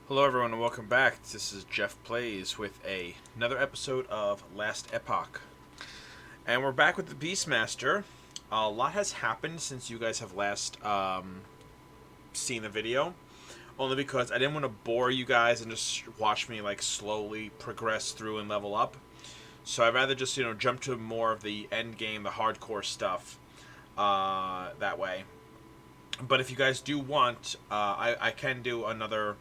Hello everyone and welcome back. This is Jeff Plays with another episode of Last Epoch. And we're back with the Beastmaster. A lot has happened since you guys have last seen the video. Only because I didn't want to bore you guys and just watch me like slowly progress through and level up. So I'd rather just, jump to more of the end game, the hardcore stuff that way. But if you guys do want, I can do another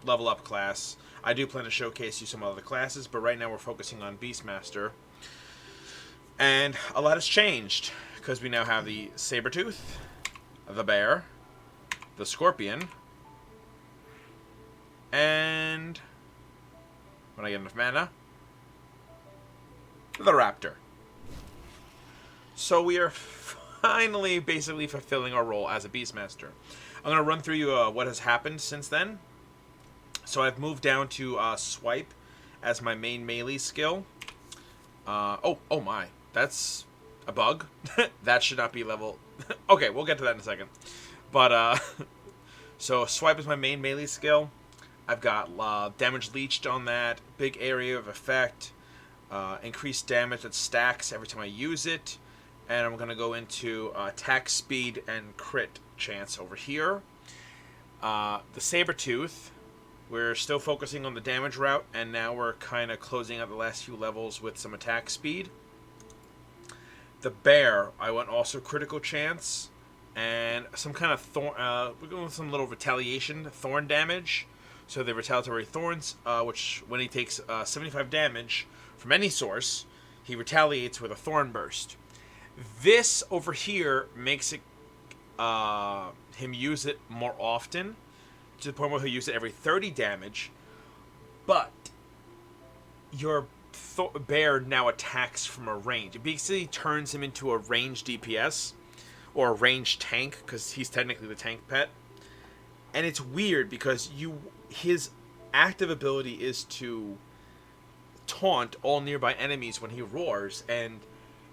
level up class. I do plan to showcase you some other classes, but right now we're focusing on Beastmaster. And a lot has changed, because we now have the Sabertooth, the Bear, the Scorpion, and, when I get enough mana, the Raptor. So we are finally basically fulfilling our role as a Beastmaster. I'm going to run through you what has happened since then. So I've moved down to Swipe as my main melee skill. Oh my. That's a bug. That should not be level... Okay, we'll get to that in a second. But, so Swipe is my main melee skill. I've got damage leached on that. Big area of effect. Increased damage that stacks every time I use it. And I'm going to go into attack speed and crit chance over here. The Sabertooth, we're still focusing on the damage route, and now we're kind of closing out the last few levels with some attack speed. The Bear, I want also critical chance, and some kind of thorn, we're going with some little retaliation, thorn damage. So the retaliatory thorns, which when he takes 75 damage from any source, he retaliates with a thorn burst. This over here makes it him use it more often, to the point where he'll use it every 30 damage, but your Bear now attacks from a range. It basically turns him into a ranged DPS, or a ranged tank, because he's technically the tank pet. And it's weird, because his active ability is to taunt all nearby enemies when he roars, and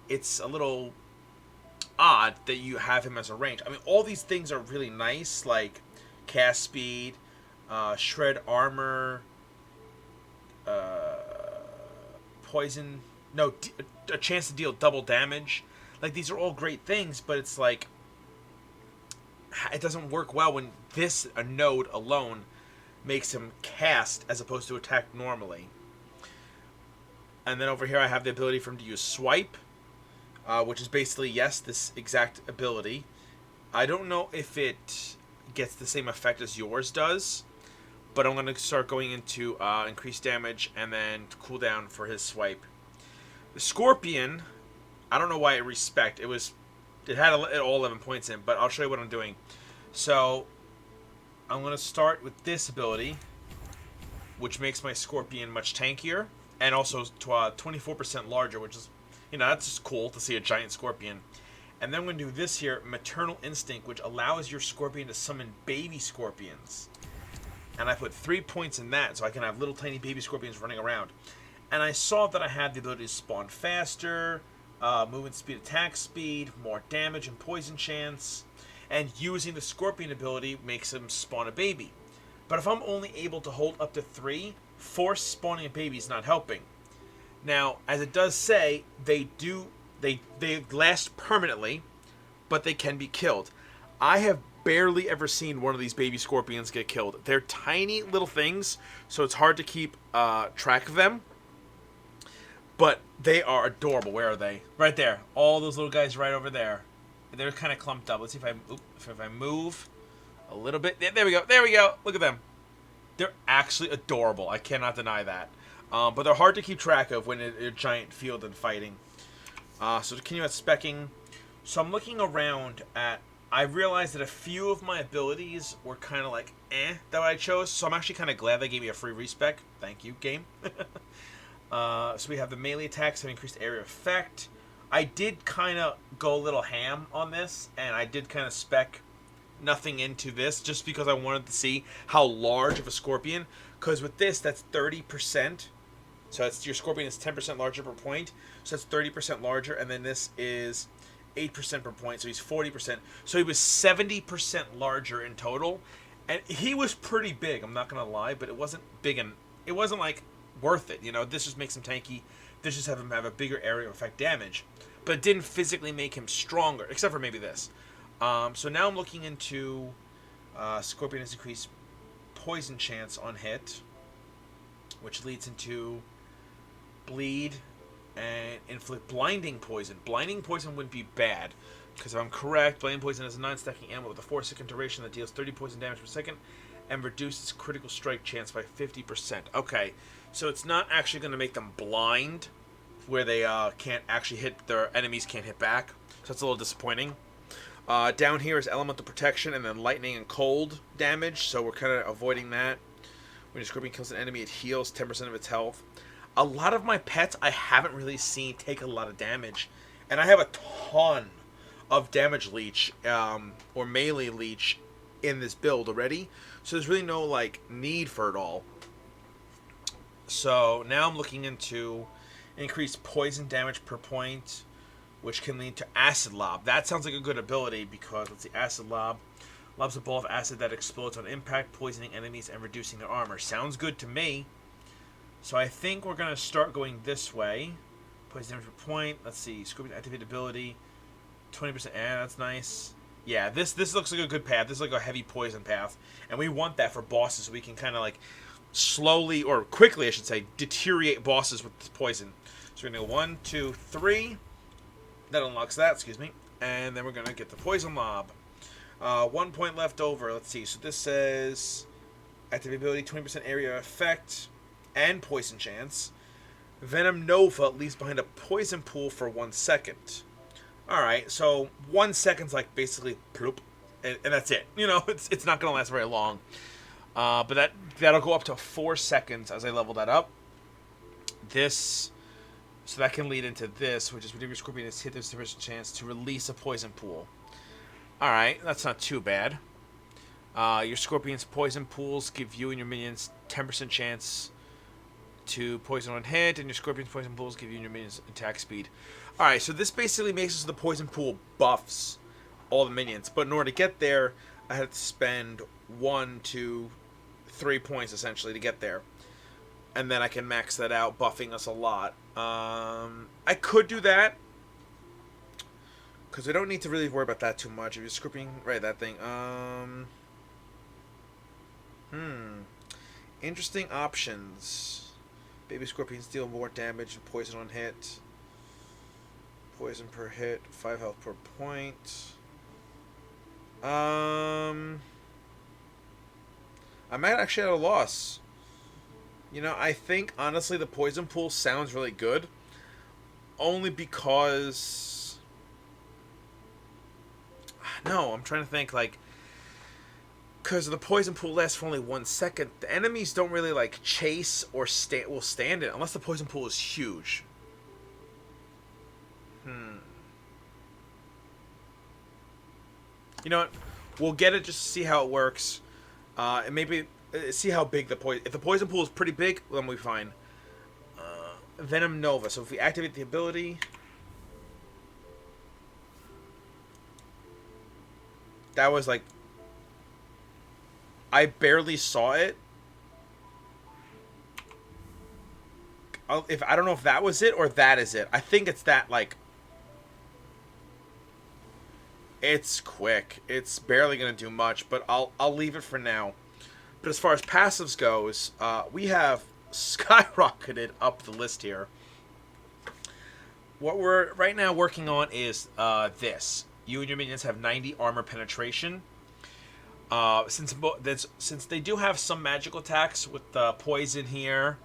it's a little odd that you have him as a range. I mean, all these things are really nice, like cast speed, shred armor, poison, no, a chance to deal double damage. Like, these are all great things, but it's like, it doesn't work well when a node alone makes him cast as opposed to attack normally. And then over here I have the ability for him to use Swipe, which is basically, yes, this exact ability. I don't know if it gets the same effect as yours does, but I'm going to start going into increased damage and then cooldown for his Swipe. The Scorpion, I don't know why it respect. It had all 11 points in, but I'll show you what I'm doing. So I'm going to start with this ability, which makes my Scorpion much tankier, and also 24% larger, which is, that's just cool to see a giant Scorpion. And then I'm going to do this here, Maternal Instinct, which allows your Scorpion to summon baby Scorpions. And I put 3 points in that, so I can have little tiny baby Scorpions running around. And I saw that I had the ability to spawn faster, movement speed, attack speed, more damage and poison chance. And using the Scorpion ability makes him spawn a baby. But if I'm only able to hold up to 3, force spawning a baby is not helping. Now, as it does say, they last permanently, but they can be killed. I have barely ever seen one of these baby Scorpions get killed. They're tiny little things, so it's hard to keep track of them. But they are adorable. Where are they? Right there. All those little guys right over there. They're kind of clumped up. Let's see if I move a little bit. There we go. There we go. Look at them. They're actually adorable. I cannot deny that. But they're hard to keep track of when in a giant field and fighting. So to continue at specking. So I'm looking around at... I realized that a few of my abilities were kind of like, that I chose. So I'm actually kind of glad they gave me a free respec. Thank you, game. So we have the melee attacks have increased area effect. I did kind of go a little ham on this, and I did kind of spec nothing into this just because I wanted to see how large of a Scorpion. Because with this, that's 30%. So your Scorpion is 10% larger per point. So that's 30% larger. And then this is 8% per point, so he's 40%. So he was 70% larger in total. And he was pretty big, I'm not going to lie, but it wasn't big and it wasn't like worth it. You know, this just makes him tanky. This just have him have a bigger area of effect damage. But it didn't physically make him stronger, except for maybe this. So now I'm looking into Scorpion has increased poison chance on hit, which leads into bleed and inflict blinding poison. Blinding poison would be bad, because if I'm correct, blinding poison is a non-stacking ammo with a 4-second duration that deals 30 poison damage per second and reduces critical strike chance by 50%. Okay, so it's not actually going to make them blind, where they can't actually hit, their enemies can't hit back. So that's a little disappointing. Down here is elemental protection and then lightning and cold damage, so we're kind of avoiding that. When your Scorpion kills an enemy, it heals 10% of its health. A lot of my pets I haven't really seen take a lot of damage, and I have a ton of damage leech or melee leech in this build already, so there's really no like need for it all. So now I'm looking into increased poison damage per point, which can lead to acid lob. That sounds like a good ability because, let's see, acid lob lobs a ball of acid that explodes on impact, poisoning enemies and reducing their armor. Sounds good to me. So I think we're going to start going this way. Poison damage per point. Let's see, Scorpion activate ability, 20%. That's nice. Yeah, this looks like a good path. This is like a heavy poison path, and we want that for bosses so we can kind of like slowly, or quickly I should say, deteriorate bosses with this poison. So we're going to go 1, 2, 3. That unlocks that, excuse me. And then we're going to get the poison lob. 1 point left over. Let's see. So this says activate ability, 20% area effect, and poison chance. Venom Nova leaves behind a poison pool for 1 second. Alright, so 1 second's like basically ploop, and that's it. You know, it's not going to last very long. But that'll go up to 4 seconds as I level that up. So that can lead into this, which is whenever your Scorpion has hit, there's a chance to release a poison pool. Alright, that's not too bad. Your Scorpion's poison pools give you and your minions 10% chance to poison on hit, and your Scorpion's poison pools give you and your minions attack speed. Alright, so this basically makes it so the poison pool buffs all the minions. But in order to get there, I had to spend 1, 2, 3 points essentially to get there. And then I can max that out, buffing us a lot. I could do that, because I don't need to really worry about that too much. If you're scripting, right, that thing. Interesting options. Baby Scorpions deal more damage and poison on hit. Poison per hit, 5 health per point. I'm actually at a loss. You know, I think, honestly, the poison pool sounds really good. Only because... No, I'm trying to think, like... Because the poison pool lasts for only 1 second. The enemies don't really, like, chase or will stand it. Unless the poison pool is huge. You know what? We'll get it just to see how it works. And maybe... see how big the poison... If the poison pool is pretty big, then we'll be fine. Venom Nova. So if we activate the ability... That was like... I barely saw it. I don't know if that was it or that is it. I think it's that, like... It's quick. It's barely going to do much, but I'll leave it for now. But as far as passives goes, we have skyrocketed up the list here. What we're right now working on is this. You and your minions have 90 armor penetration. Since they do have some magical attacks with the poison here,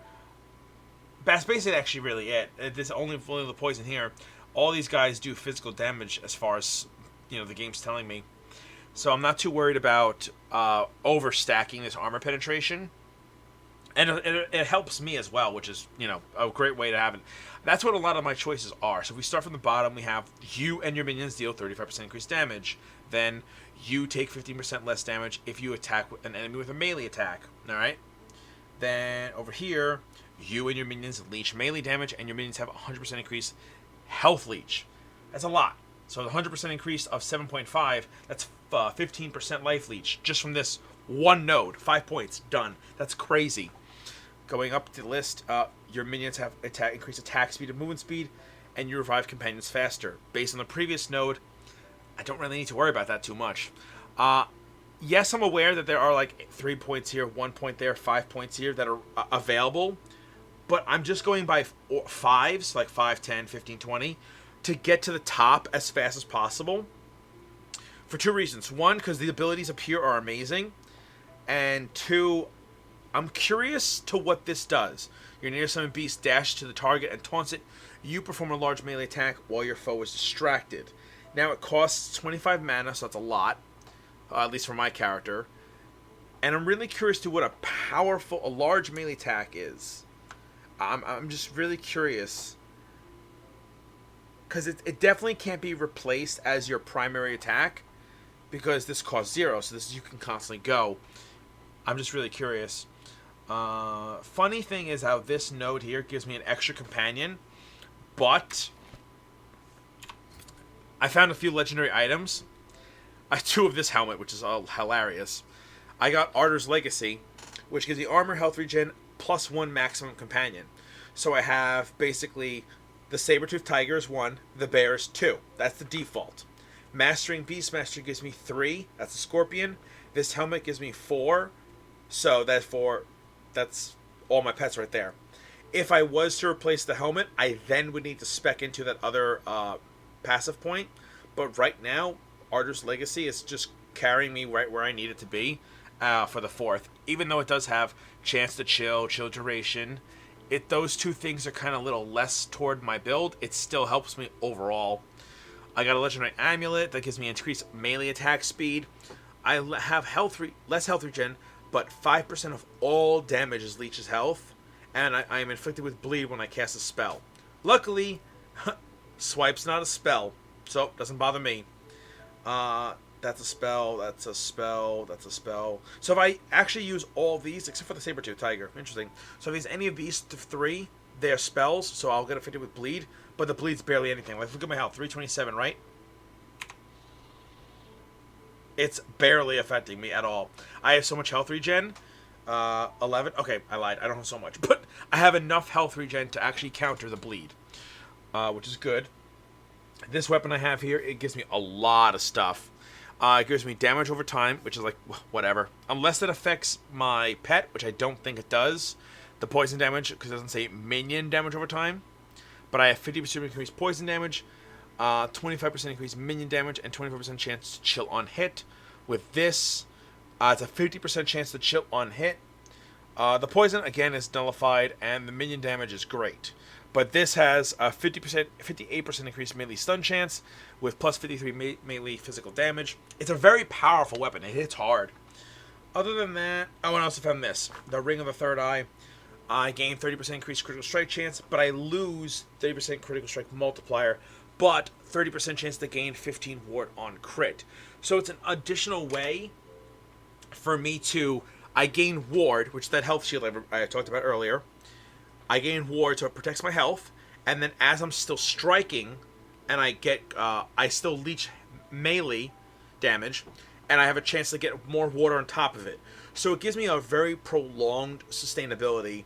that's basically actually really it. There's only the poison here. All these guys do physical damage as far as, you know, the game's telling me. So I'm not too worried about overstacking this armor penetration. And it helps me as well, which is, you know, a great way to have it. That's what a lot of my choices are. So if we start from the bottom, we have you and your minions deal 35% increased damage. Then you take 15% less damage if you attack an enemy with a melee attack. Alright? Then over here, you and your minions leech melee damage, and your minions have 100% increased health leech. That's a lot. So the 100% increase of 7.5, that's 15% life leech just from this one node. 5 points, done. That's crazy. Going up the list, your minions have increased attack speed and movement speed, and you revive companions faster. Based on the previous node, I don't really need to worry about that too much. Yes, I'm aware that there are like 3 points here, 1 point there, 5 points here that are available, but I'm just going by fives, like 5, 10, 15, 20, to get to the top as fast as possible. For 2 reasons. 1, because the abilities up here are amazing, and 2, I'm curious to what this does. Your near summon beast dashes to the target and taunts it. You perform a large melee attack while your foe is distracted. Now it costs 25 mana, so that's a lot, at least for my character. And I'm really curious to what a large melee attack is. I'm just really curious, because it definitely can't be replaced as your primary attack, because this costs 0, so you can constantly go. I'm just really curious. Funny thing is how this node here gives me an extra companion, but I found a few legendary items. I have 2 of this helmet, which is hilarious. I got Ardor's Legacy, which gives me armor, health regen, +1 maximum companion. So I have basically the Saber-Tooth Tiger is 1, the Bear is 2. That's the default. Mastering Beastmaster gives me 3. That's a Scorpion. This helmet gives me 4. So that's all my pets right there. If I was to replace the helmet, I then would need to spec into that other passive point. But right now, Ardor's Legacy is just carrying me right where I need it to be for the 4th. Even though it does have chance to chill duration, those 2 things are kind of a little less toward my build. It still helps me overall. I got a legendary amulet that gives me increased melee attack speed. I have less health regen, but 5% of all damage is leeches health, and I am inflicted with bleed when I cast a spell. Luckily, swipe's not a spell, so it doesn't bother me. That's a spell, that's a spell, that's a spell. So if I actually use all these, except for the Saber-Tooth Tiger, interesting. So if I use any of these 3, they are spells, so I'll get affected with bleed, but the bleed's barely anything. Like, look at my health, 327, right? It's barely affecting me at all. I have so much health regen. 11. Okay, I lied. I don't have so much. But I have enough health regen to actually counter the bleed, which is good. This weapon I have here, it gives me a lot of stuff. It gives me damage over time, which is like, whatever. Unless it affects my pet, which I don't think it does. The poison damage, because it doesn't say minion damage over time. But I have 50% increased poison damage, 25% increased minion damage, and 25% chance to chill on hit. With this, it's a 50% chance to chill on hit. The poison, again, is nullified, and the minion damage is great. But this has a 58% increased melee stun chance, with plus 53 melee physical damage. It's a very powerful weapon. It hits hard. Other than that, and I also found this, the Ring of the Third Eye. I gain 30% increased critical strike chance, but I lose 30% critical strike multiplier, but 30% chance to gain 15 ward on crit. So it's an additional way for me to, I gain ward, which that health shield I talked about earlier. I gain ward, so it protects my health, and then as I'm still striking, and I still leech melee damage, and I have a chance to get more water on top of it. So it gives me a very prolonged sustainability,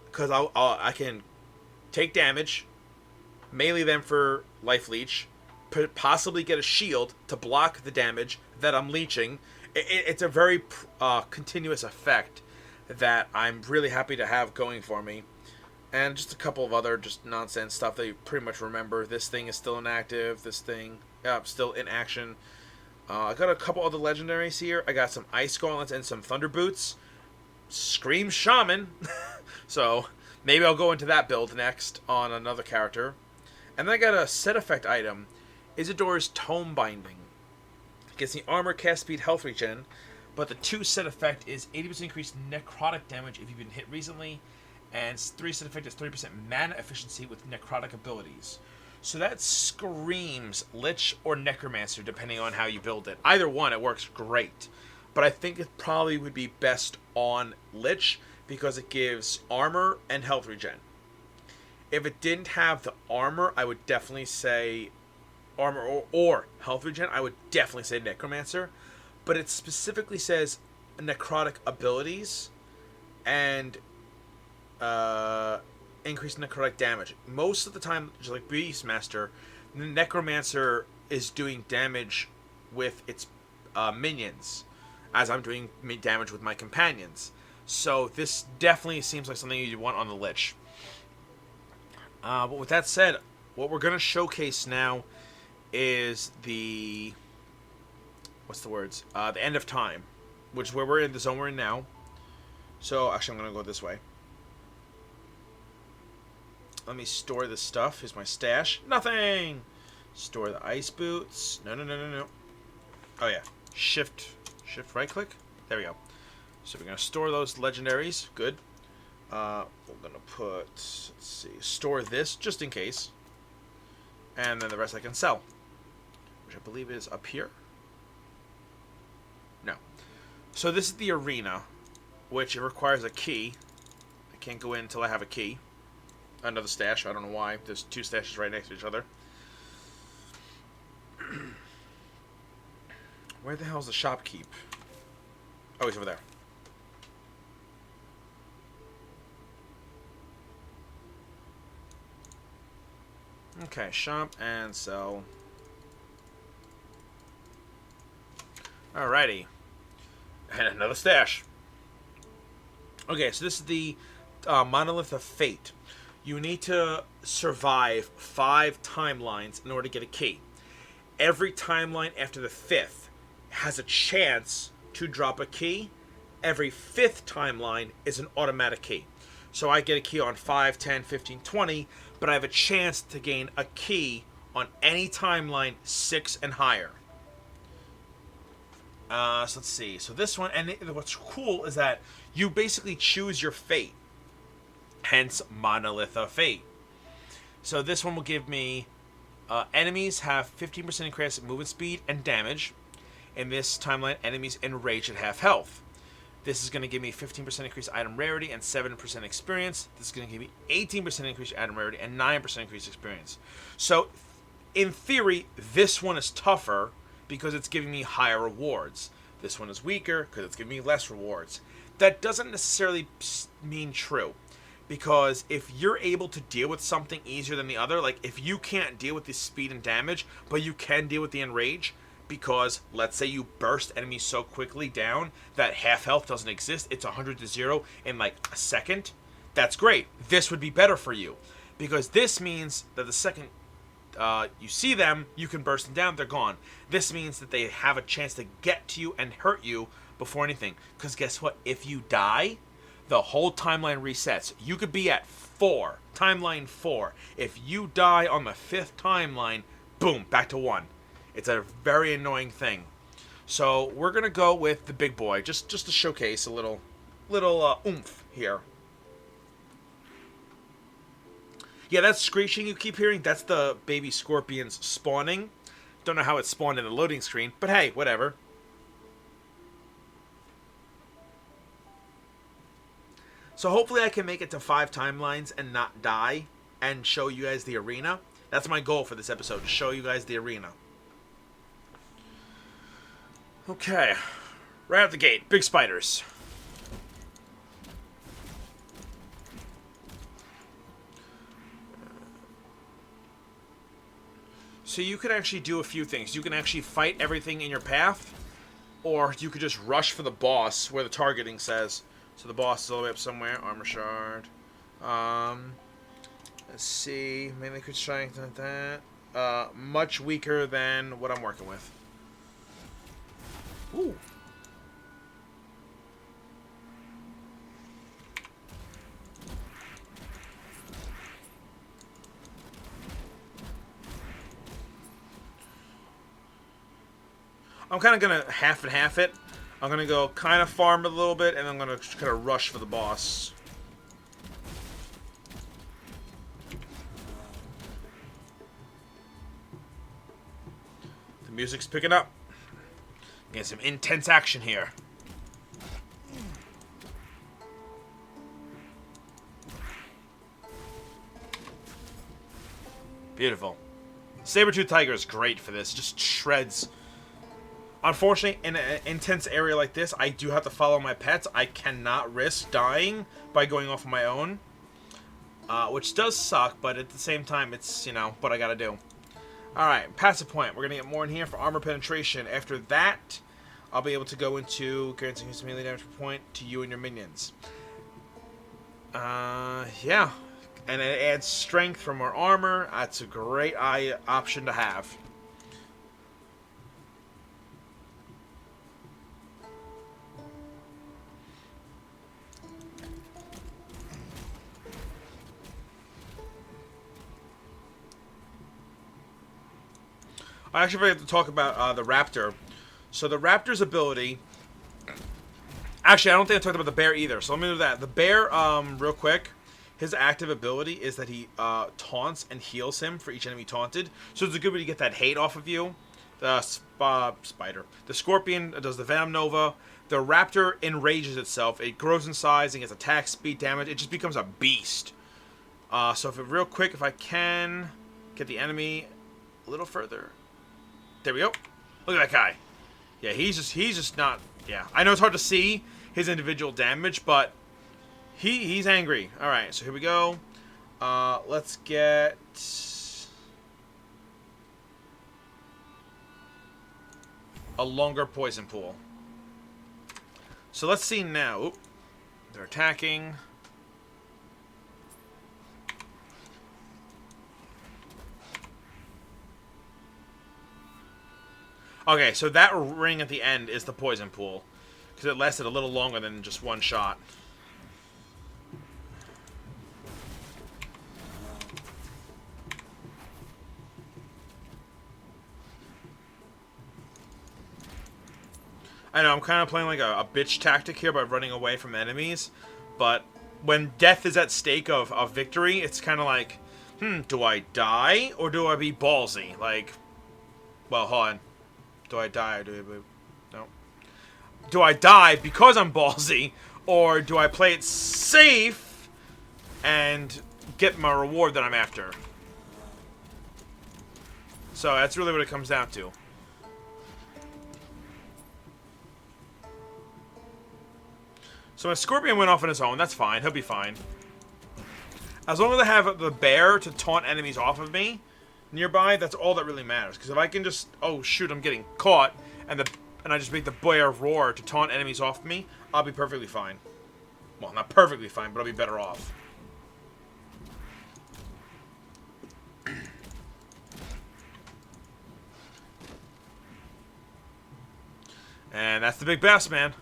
because I can take damage, melee them for life leech, possibly get a shield to block the damage that I'm leeching. It's a very continuous effect that I'm really happy to have going for me. And just a couple of other just nonsense stuff that you pretty much remember. This thing is still inactive. This thing, still in action. I got a couple other legendaries here. I got some Ice Gauntlets and some Thunder Boots. Scream Shaman. So maybe I'll go into that build next on another character. And then I got a set effect item. Isidor's Tome Binding. It gets the armor, cast speed, health regen. But the 2 set effect is 80% increased necrotic damage if you've been hit recently. And 3 set effect is 30% mana efficiency with necrotic abilities. So that screams Lich or Necromancer, depending on how you build it. Either one, it works great. But I think it probably would be best on Lich, because it gives armor and health regen. If it didn't have the armor, I would definitely say armor or health regen, I would definitely say Necromancer. But it specifically says necrotic abilities and increase necrotic damage. Most of the time, just like Beastmaster, the Necromancer is doing damage with its minions, as I'm doing damage with my companions. So this definitely seems like something you want on the Lich. But with that said, what we're going to showcase now is the... what's the words? The end of time, which is where we're in, the zone we're in now. So, actually, I'm going to go this way. Let me store this stuff. Here's my stash. Nothing! Store the ice boots. No. Oh, yeah. Shift right click. There we go. So we're going to store those legendaries. Good. We're going to put, let's see, store this just in case. And then the rest I can sell. Which I believe is up here. No. So this is the arena, which it requires a key. I can't go in until I have a key. Another stash. I don't know why. There's two stashes right next to each other. Where the hell's the shopkeep? Oh, he's over there. Okay, shop and sell. Alrighty. And another stash. Okay, so this is the Monolith of Fate. You need to survive 5 timelines in order to get a key. Every timeline after the 5th has a chance to drop a key. Every 5th timeline is an automatic key. So I get a key on 5, 10, 15, 20, but I have a chance to gain a key on any timeline 6 and higher. So let's see. So this one, and what's cool is that you basically choose your fate. Hence, Monolith of Fate. So this one will give me enemies have 15% increase in movement speed and damage. In this timeline, enemies enraged at half health. This is going to give me 15% increase item rarity and 7% experience. This is going to give me 18% increase item rarity and 9% increase experience. So, in theory, this one is tougher because it's giving me higher rewards. This one is weaker because it's giving me less rewards. That doesn't necessarily mean true. Because if you're able to deal with something easier than the other, like if you can't deal with the speed and damage, but you can deal with the enrage, because let's say you burst enemies so quickly down that half health doesn't exist, it's 100 to 0 in like a second, that's great. This would be better for you. Because this means that the second you see them, you can burst them down, they're gone. This means that they have a chance to get to you and hurt you before anything. Because guess what? If you die, the whole timeline resets. You could be at 4, timeline 4. If you die on the 5th timeline, boom, back to 1. It's a very annoying thing. So we're gonna go with the big boy, just to showcase a little oomph here. Yeah, that screeching you keep hearing, that's the baby scorpions spawning. Don't know how it spawned in the loading screen, but hey, whatever. So hopefully I can make it to 5 timelines and not die and show you guys the arena. That's my goal for this episode, to show you guys the arena. Okay, right out the gate, big spiders. So you can actually do a few things. You can actually fight everything in your path, or you could just rush for the boss where the targeting says. So the boss is all the way up somewhere. Armor shard. Let's see. Mainly crit strength like that. Much weaker than what I'm working with. Ooh. I'm kind of going to half and half it. I'm going to go kind of farm a little bit, and I'm going to kind of rush for the boss. The music's picking up. Getting some intense action here. Beautiful. Saber-tooth tiger is great for this. It just shreds. Unfortunately, in an intense area like this, I do have to follow my pets. I cannot risk dying by going off on my own. Which does suck, but at the same time, it's, you know, what I gotta do. Alright, passive point. We're gonna get more in here for armor penetration. After that, I'll be able to go into guaranteeing some melee damage per point to you and your minions. Yeah. And it adds strength from our armor. That's a great option to have. I actually forgot to talk about the Raptor. So the Raptor's ability... Actually, I don't think I talked about the bear either, so let me do that. The bear, real quick, his active ability is that he taunts and heals him for each enemy taunted. So it's a good way to get that hate off of you. The spider. The scorpion does the Venom Nova. The Raptor enrages itself. It grows in size and gets attack, speed, damage. It just becomes a beast. So if real quick, if I can get the enemy a little further... There we go. Look at that guy. Yeah, he's just not... Yeah, I know it's hard to see his individual damage, but he's angry. All right, so here we go. Let's get... a longer poison pool. So let's see now. Oop, they're attacking. Okay, so that ring at the end is the poison pool. Because it lasted a little longer than just one shot. I know, I'm kind of playing like a bitch tactic here by running away from enemies. But when death is at stake of victory, it's kind of like, do I die or do I be ballsy? Like, well, hold on. Do I die or do I... No. Do I die because I'm ballsy, or do I play it safe and get my reward that I'm after? So that's really what it comes down to. So a scorpion went off on his own. That's fine. He'll be fine. As long as I have the bear to taunt enemies off of me nearby, that's all that really matters. Because if I can just, oh shoot, I'm getting caught, and I just make the bear roar to taunt enemies off me, I'll be perfectly fine. Well, not perfectly fine, but I'll be better off. And that's the big bass, man.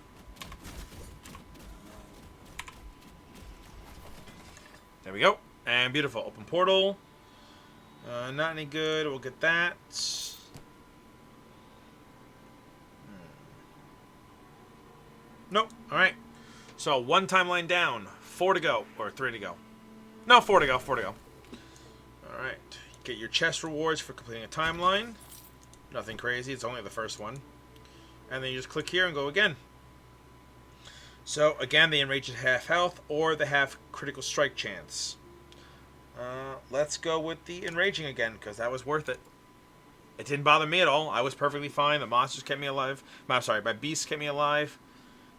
There we go. And beautiful. Open portal. Not any good. We'll get that. Nope. Alright. So, one timeline down. 4 to go. Or 3 to go. No, 4 to go. 4 to go. Alright. Get your chest rewards for completing a timeline. Nothing crazy. It's only the first one. And then you just click here and go again. So, again, they enrage at half health, or they have critical strike chance. Let's go with the enraging again, because that was worth it. It didn't bother me at all. I was perfectly fine. The monsters kept me alive. I'm sorry, my beasts kept me alive.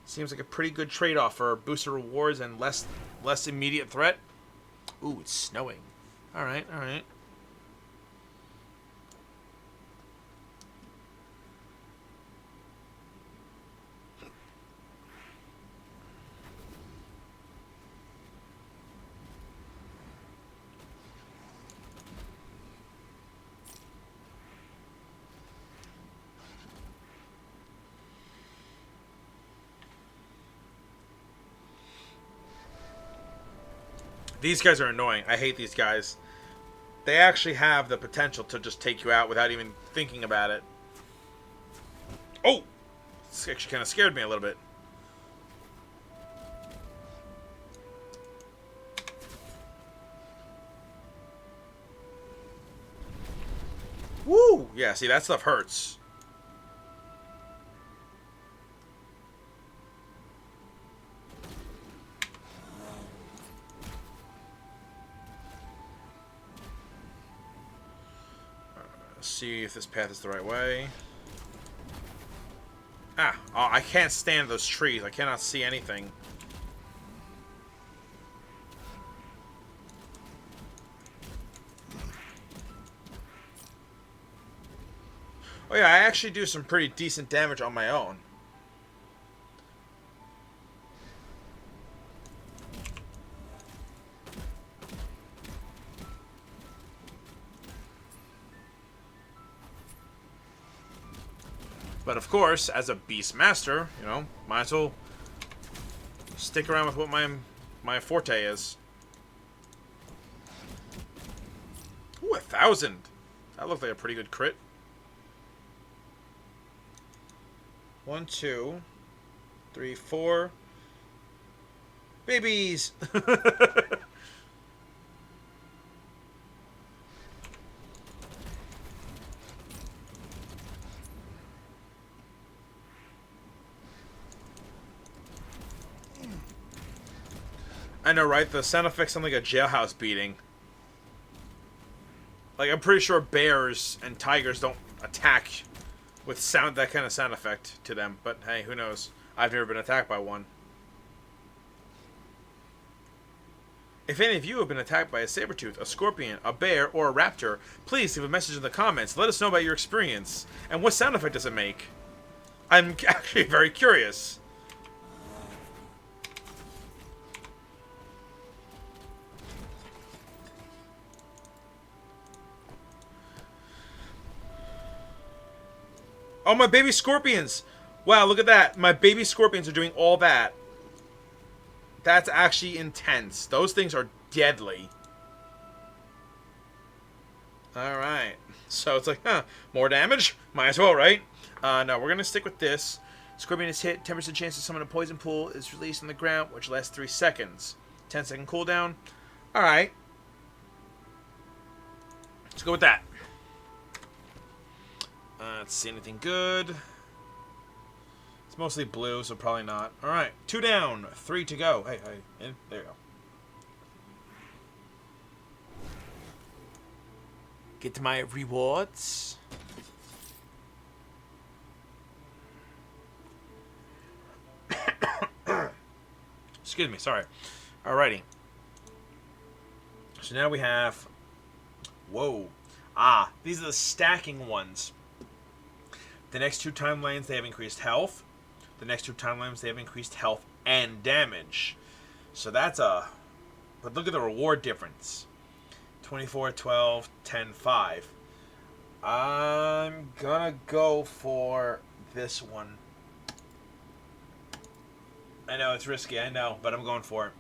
Seems like a pretty good trade-off for booster rewards and less immediate threat. Ooh, it's snowing. Alright, alright. These guys are annoying. I hate these guys. They actually have the potential to just take you out without even thinking about it. Oh! This actually kind of scared me a little bit. Woo! Yeah, see, that stuff hurts. see if this path is the right way. Ah, oh, I can't stand those trees. I cannot see anything. Oh yeah, I actually do some pretty decent damage on my own. But of course, as a Beastmaster, you know, might as well stick around with what my forte is. Ooh, 1,000. That looked like a pretty good crit. 1, 2, 3, 4. Babies! I know, right? The sound effects sound like a jailhouse beating. Like, I'm pretty sure bears and tigers don't attack with that kind of sound effect to them. But hey, who knows? I've never been attacked by one. If any of you have been attacked by a saber-tooth, a scorpion, a bear, or a raptor, please leave a message in the comments. Let us know about your experience. And what sound effect does it make? I'm actually very curious. Oh, my baby scorpions! Wow, look at that. My baby scorpions are doing all that. That's actually intense. Those things are deadly. Alright. So it's like, huh, more damage? Might as well, right? No, we're going to stick with this. Scorpion is hit. 10% chance to summon a poison pool is released on the ground, which lasts 3 seconds. 10-second cooldown. Alright. Let's go with that. Let's see anything good. It's mostly blue, so probably not. Alright, 2 down, 3 to go. Hey, in. There you go. Get my rewards. Excuse me, sorry. Alrighty. So now we have... Whoa. Ah, these are the stacking ones. The next 2 timelines, they have increased health. The next 2 timelines, they have increased health and damage. So that's a... But look at the reward difference. 24, 12, 10, 5. I'm gonna go for this one. I know, it's risky, I know, but I'm going for it.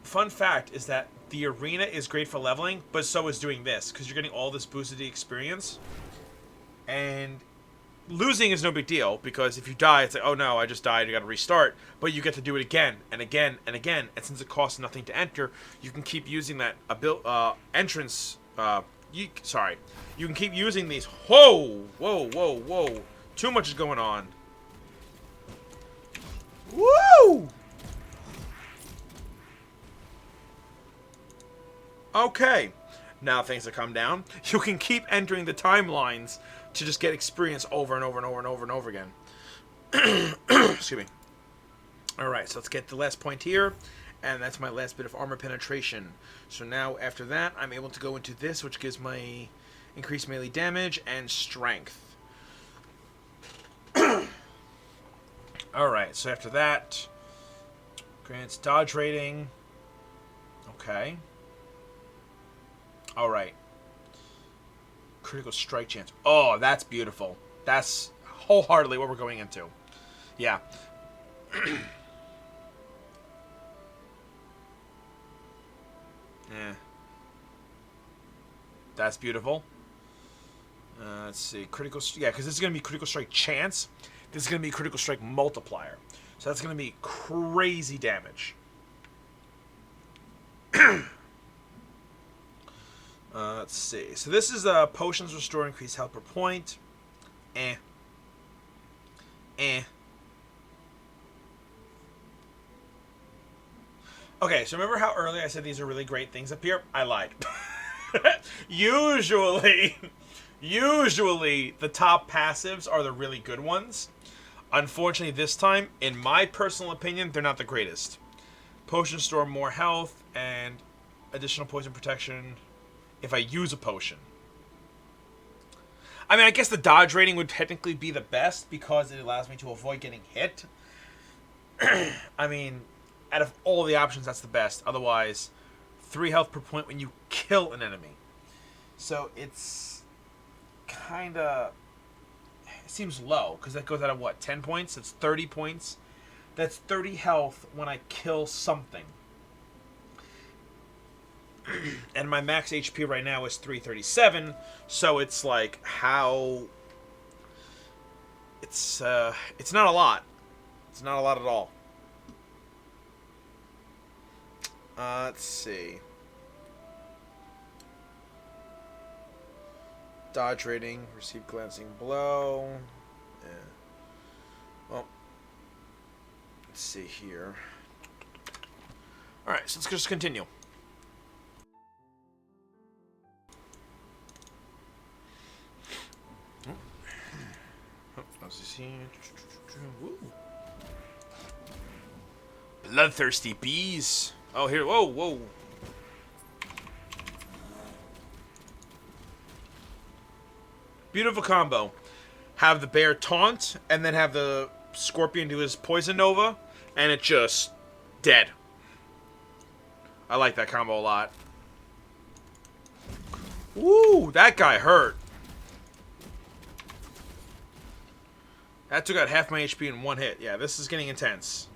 Fun fact is that the arena is great for leveling, but so is doing this, because you're getting all this boosted experience. And losing is no big deal, because if you die, it's like, oh no, I just died, you gotta restart. But you get to do it again, and again, and again. And since it costs nothing to enter, you can keep using that entrance, you can keep using these. Whoa, whoa, whoa, whoa. Too much is going on. Woo! Okay. Now things have come down. You can keep entering the timelines to just get experience over and over and over and over and over again. Excuse me. Alright, so let's get the last point here. And that's my last bit of armor penetration. So now, after that, I'm able to go into this, which gives my increased melee damage and strength. Alright, so after that, grants dodge rating. Okay. Alright. Critical strike chance. Oh, that's beautiful. That's wholeheartedly what we're going into. Yeah. Yeah. That's beautiful. Let's see. Critical... Yeah, because this is going to be critical strike chance. This is going to be critical strike multiplier. So that's going to be crazy damage. Let's see. So this is potions restore increased health per point. Eh. Okay, so remember how earlier I said these are really great things up here? I lied. Usually, the top passives are the really good ones. Unfortunately, this time, in my personal opinion, they're not the greatest. Potions store more health and additional poison protection if I use a potion. I mean, I guess the dodge rating would technically be the best because it allows me to avoid getting hit. I mean, out of all the options, that's the best. Otherwise, 3 health per point when you kill an enemy. So it's kind of... It seems low because that goes out of what? 10 points? It's 30 points. That's 30 health when I kill something. And my max HP right now is 337, so it's like how it's not a lot. It's not a lot at all. Let's see. Dodge rating, receive glancing blow. Yeah. Well, let's see here. All right, so let's just continue. Woo. Bloodthirsty bees. Oh, here. Whoa, whoa. Beautiful combo. Have the bear taunt, and then have the scorpion do his poison nova, and it just dead. I like that combo a lot. Woo, that guy hurt. That took out half my HP in one hit. Yeah, this is getting intense.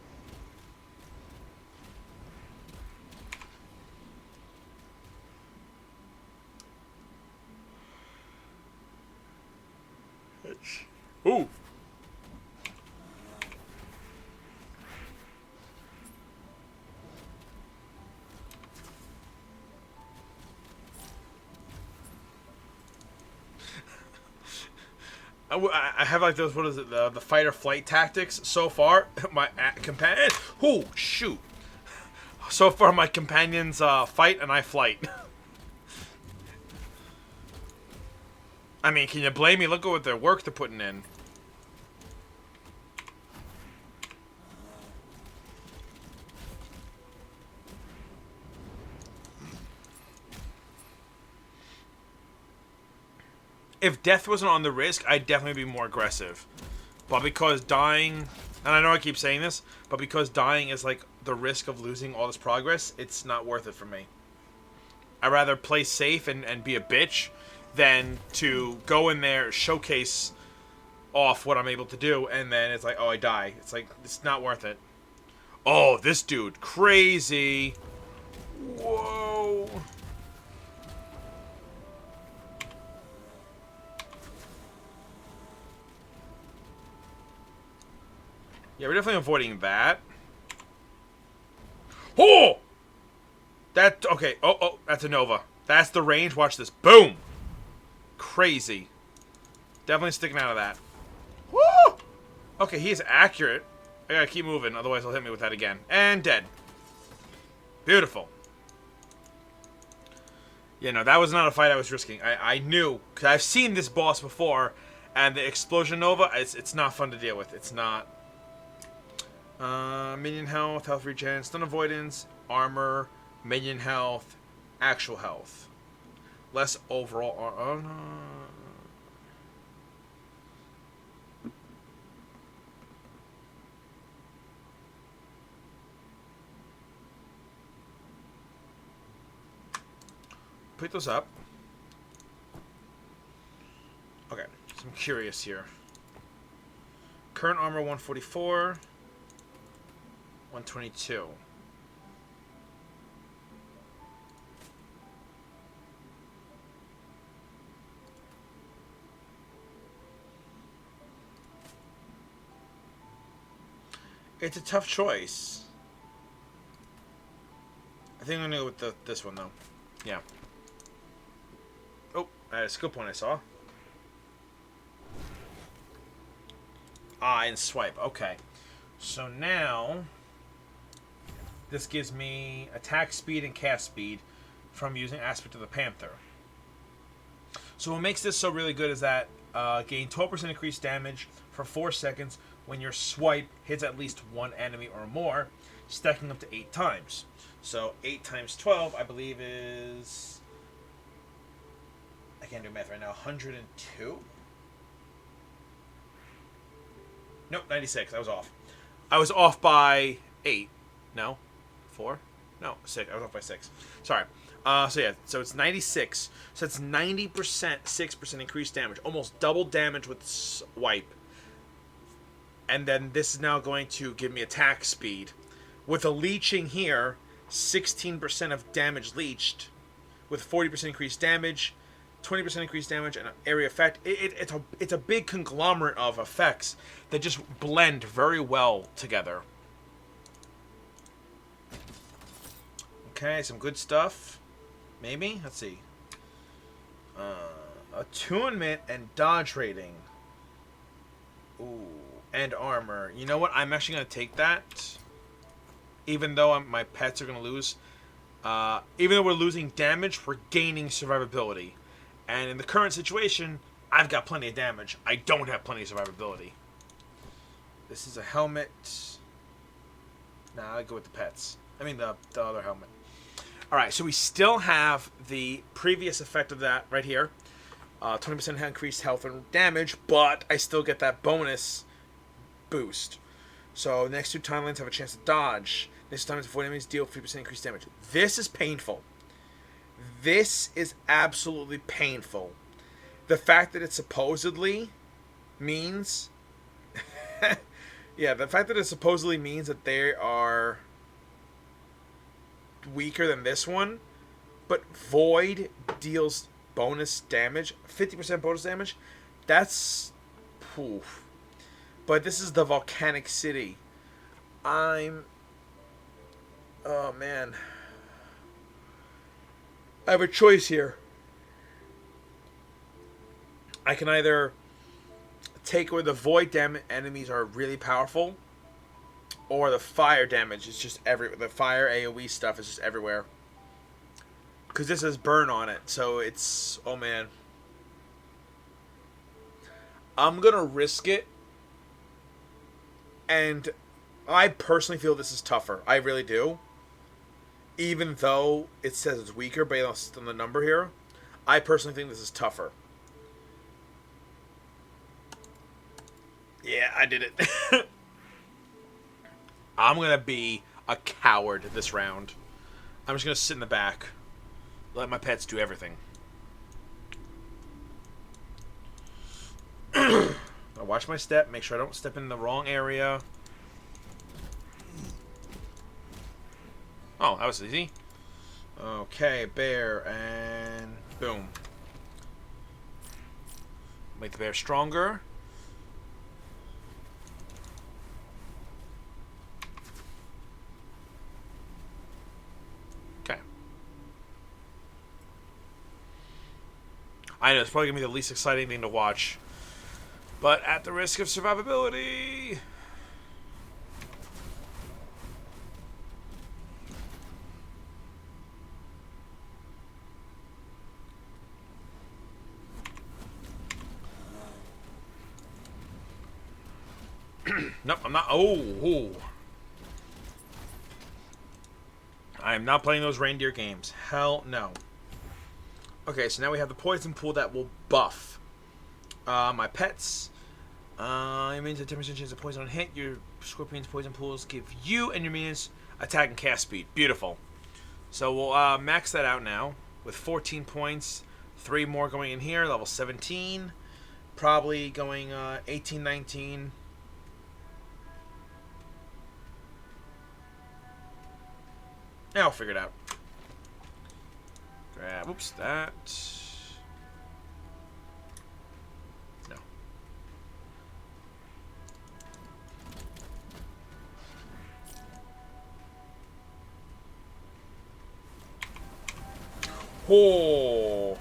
Ooh. I have like those, what is it, the fight or flight tactics. So far, my companion... Oh, shoot. So far, my companions fight and I flight. I mean, can you blame me? Look at what their work they're putting in. If death wasn't on the risk, I'd definitely be more aggressive. But because dying, and I know I keep saying this, but because dying is like the risk of losing all this progress, it's not worth it for me. I'd rather play safe and be a bitch than to go in there, showcase off what I'm able to do, and then it's like, oh, I die. It's like, it's not worth it. Oh, this dude, crazy. Whoa. Yeah, we're definitely avoiding that. Oh! That, okay. Oh, that's a Nova. That's the range. Watch this. Boom! Crazy. Definitely sticking out of that. Woo! Okay, he is accurate. I gotta keep moving, otherwise he'll hit me with that again. And dead. Beautiful. Yeah, no, that was not a fight I was risking. I knew, because I've seen this boss before, and the Explosion Nova, it's not fun to deal with. It's not. Minion health, health regen, stun avoidance, armor, minion health, actual health. Less overall. Pick those up. Okay, so I'm curious here. Current armor 144. 122. It's a tough choice. I think I'm gonna go with this one though. Yeah. Oh, that is a skill point I saw. Ah, and swipe. Okay. So now this gives me attack speed and cast speed from using Aspect of the Panther. So what makes this so really good is that gain 12% increased damage for 4 seconds when your swipe hits at least one enemy or more, stacking up to 8 times. So 8 times 12, I believe, is... I can't do math right now. 102? Nope, 96. I was off. I was off by 8. No? 4? No, 6. I was off by 6. Sorry. So yeah, so it's 96. So it's 90%, 6% increased damage. Almost double damage with swipe. And then this is now going to give me attack speed. With a leeching here, 16% of damage leached. With 40% increased damage, 20% increased damage, and an area effect. It's a big conglomerate of effects that just blend very well together. Okay, some good stuff. Maybe? Let's see. Attunement and dodge rating. Ooh, and armor. You know what? I'm actually going to take that. Even though my pets are going to lose. Even though we're losing damage, we're gaining survivability. And in the current situation, I've got plenty of damage. I don't have plenty of survivability. This is a helmet. Nah, I'll go with the pets. I mean, the other helmet. Alright, so we still have the previous effect of that right here. 20% increased health and damage, but I still get that bonus boost. So the next 2 timelines have a chance to dodge. Next 2 timelines avoid enemies deal 3% increased damage. This is painful. This is absolutely painful. The fact that it supposedly means... yeah, the fact that it supposedly means that they are weaker than this one, but Void deals bonus damage, 50% bonus damage. That's... Poof. But this is the Volcanic City. Oh, man. I have a choice here. I can either take away the Void damage, enemies are really powerful, or the fire damage is just the fire AoE stuff is just everywhere. Because this has burn on it, so it's... Oh, man. I'm going to risk it. And I personally feel this is tougher. I really do. Even though it says it's weaker based on the number here, I personally think this is tougher. Yeah, I did it. I'm going to be a coward this round. I'm just going to sit in the back. Let my pets do everything. I watch my step. Make sure I don't step in the wrong area. Oh, that was easy. Okay, bear, and boom. Make the bear stronger. Okay. I know, it's probably going to be the least exciting thing to watch. But at the risk of survivability... Nope, I'm not... Oh. I am not playing those reindeer games. Hell no. Okay, so now we have the poison pool that will buff my pets. It means a 10% chance of poison on hit. Your scorpion's poison pools give you and your minions attack and cast speed. Beautiful. So we'll max that out now with 14 points. 3 more going in here. Level 17. Probably going 18, 19... Yeah, I'll figure it out. Grab, oops, that. No. Oh.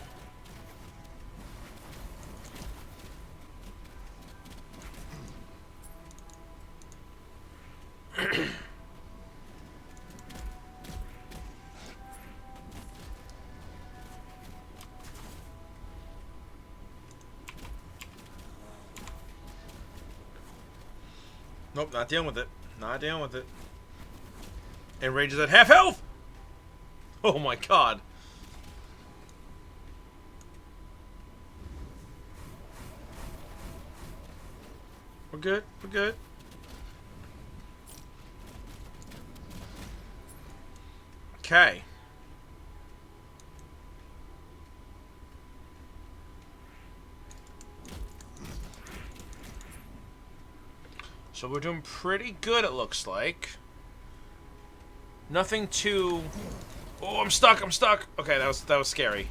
Nope, not dealing with it. Not dealing with it. And Rage is at half health! Oh my god. We're good. We're good. Okay. So we're doing pretty good, it looks like. Nothing too... Oh, I'm stuck, I'm stuck! Okay, that was scary.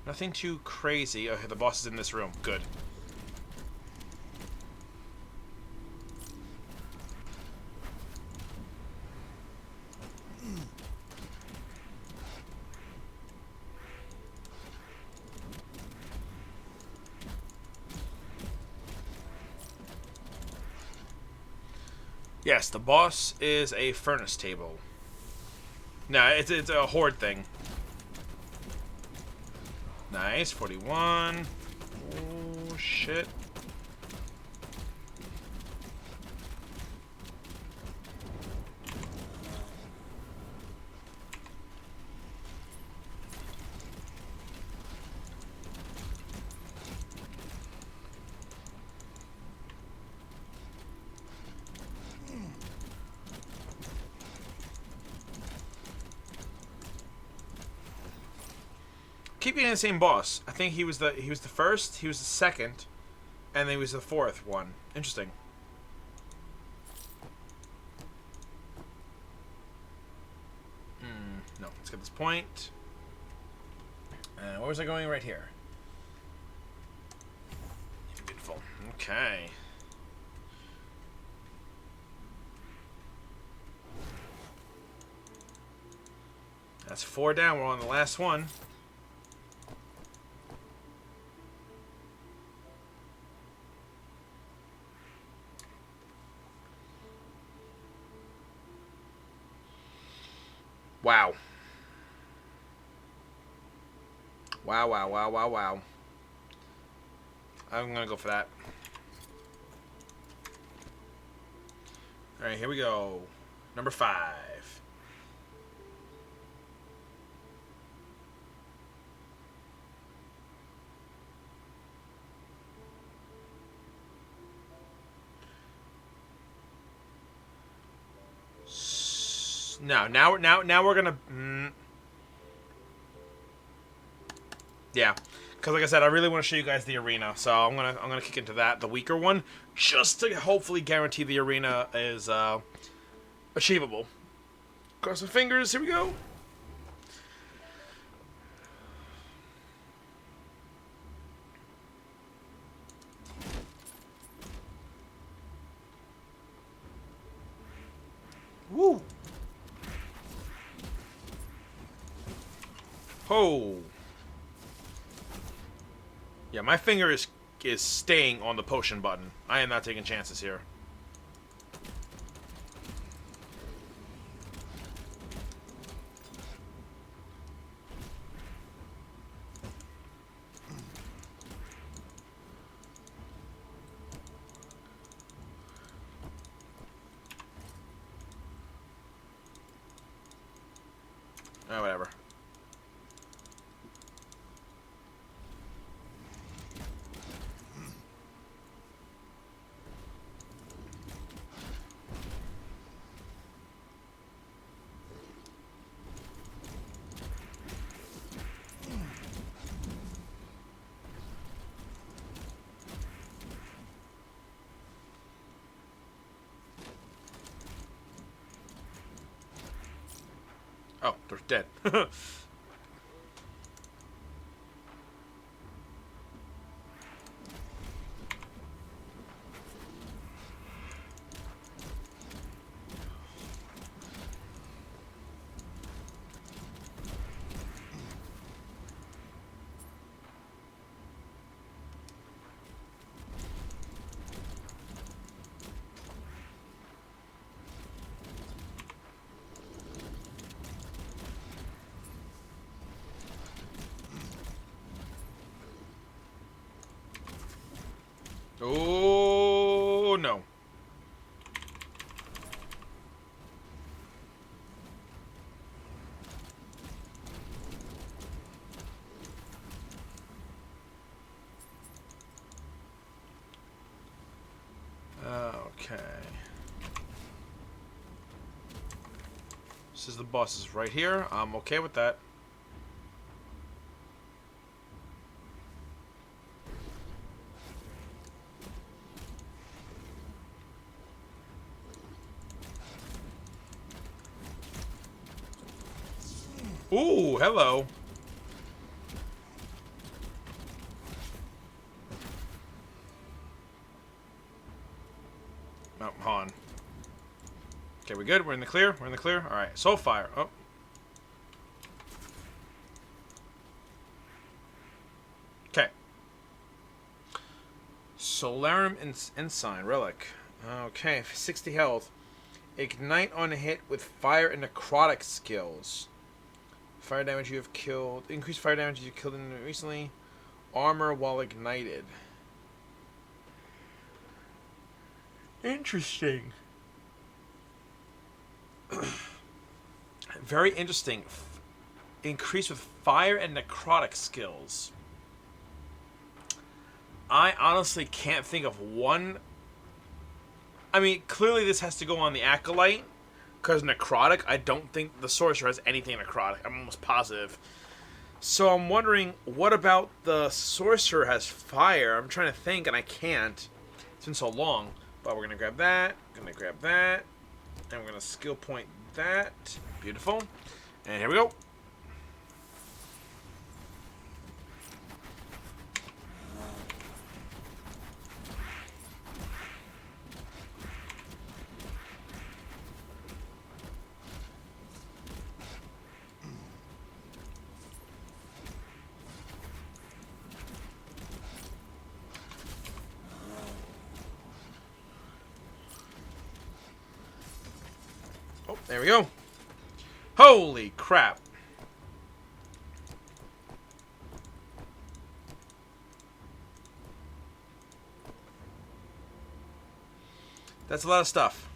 Nothing too crazy. Okay, the boss is in this room. Good. Yes, the boss is a furnace table. Nah, it's a horde thing. Nice, 41. Oh, shit. Keep getting the same boss. I think he was the first, he was the second, and then he was the fourth one. Interesting. No, let's get this point. Where was I going? Right here. Beautiful. Okay. That's 4 down. We're on the last one. Wow. Wow, wow, wow, wow, wow. I'm gonna go for that. Alright, here we go. Number 5. No, now we're gonna. Yeah, because like I said, I really want to show you guys the arena, so I'm gonna kick into that, the weaker one, just to hopefully guarantee the arena is achievable. Cross my fingers. Here we go. Woo. Oh. Yeah, my finger is staying on the potion button. I am not taking chances here. Oh, whatever. Oh, they're dead. Okay. This is the bosses right here. I'm okay with that. Ooh, hello. Oh, hold on. Okay, we good? We're in the clear? We're in the clear? Alright, soul fire. Oh. Okay. Solarum Ensign Relic. Okay, 60 health. Ignite on a hit with fire and necrotic skills. Fire damage you have killed. Increase fire damage you killed in recently. Armor while ignited. Interesting. Very interesting. Increase with fire and necrotic skills. I honestly can't think of one. I mean, clearly this has to go on the Acolyte. Because necrotic, I don't think the sorcerer has anything necrotic. I'm almost positive. So I'm wondering, what about the sorcerer has fire? I'm trying to think, and I can't. It's been so long. But we're going to grab that. Going to grab that. And we're going to skill point that. Beautiful. And here we go. Oh, there we go. Holy crap. That's a lot of stuff.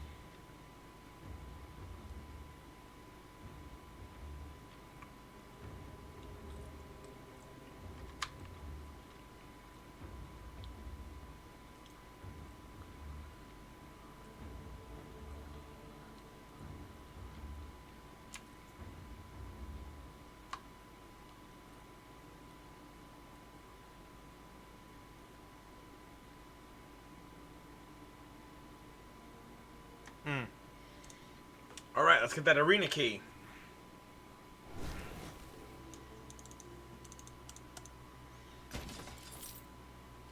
Alright, let's get that arena key.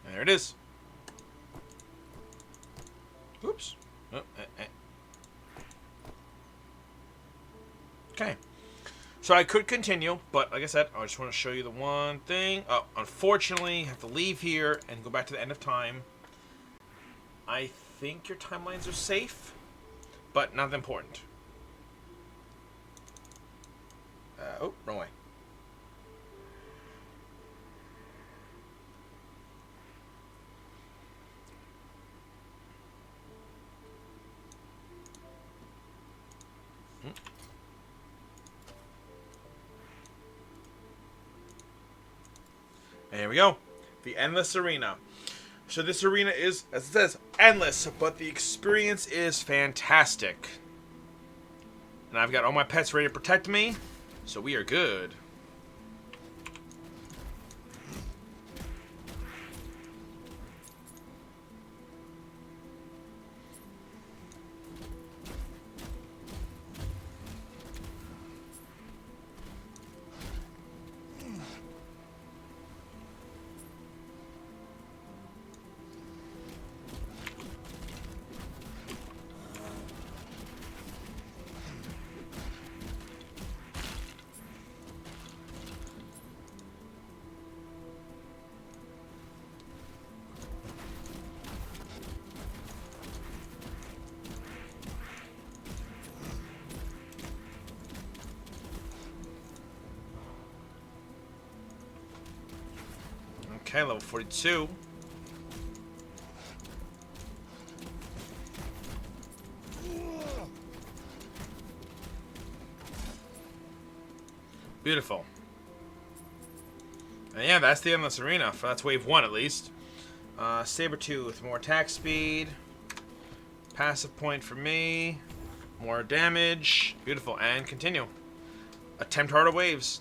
And there it is. Oops. Oh, Okay. So I could continue, but like I said, I just want to show you the one thing. Oh, unfortunately, I have to leave here and go back to the end of time. I think your timelines are safe, but not important. Oh, wrong way. And here we go. The Endless Arena. So this arena is, as it says, endless, but the experience is fantastic. And I've got all my pets ready to protect me, so we are good. Okay, level 42. Beautiful. And yeah, that's the Endless Arena. That's wave 1 at least. Sabertooth, more attack speed. Passive point for me. More damage. Beautiful. And continue. Attempt harder waves.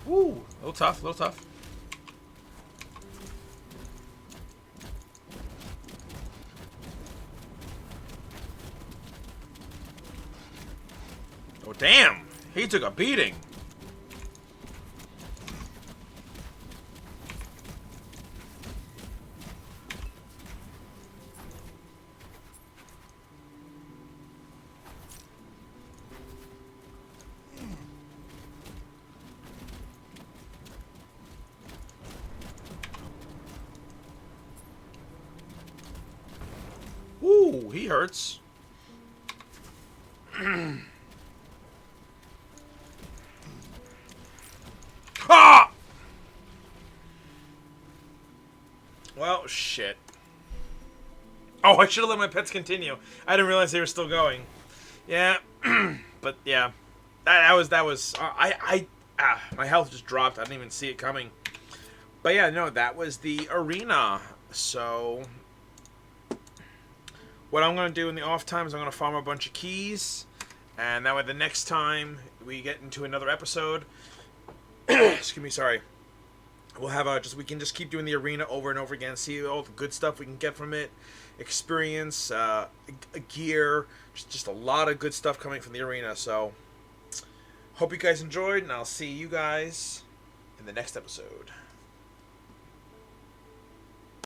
Woo! A little tough, a little tough. Oh, damn! He took a beating. Ooh, he hurts. Ah! Well, shit. Oh, I should have let my pets continue. I didn't realize they were still going. Yeah, but yeah, that was. My health just dropped. I didn't even see it coming. But yeah, no, that was the arena. So what I'm going to do in the off time is I'm going to farm a bunch of keys. And that way the next time we get into another episode, excuse me, sorry, we'll have we can just keep doing the arena over and over again, see all the good stuff we can get from it, experience, gear, just a lot of good stuff coming from the arena. So hope you guys enjoyed, and I'll see you guys in the next episode.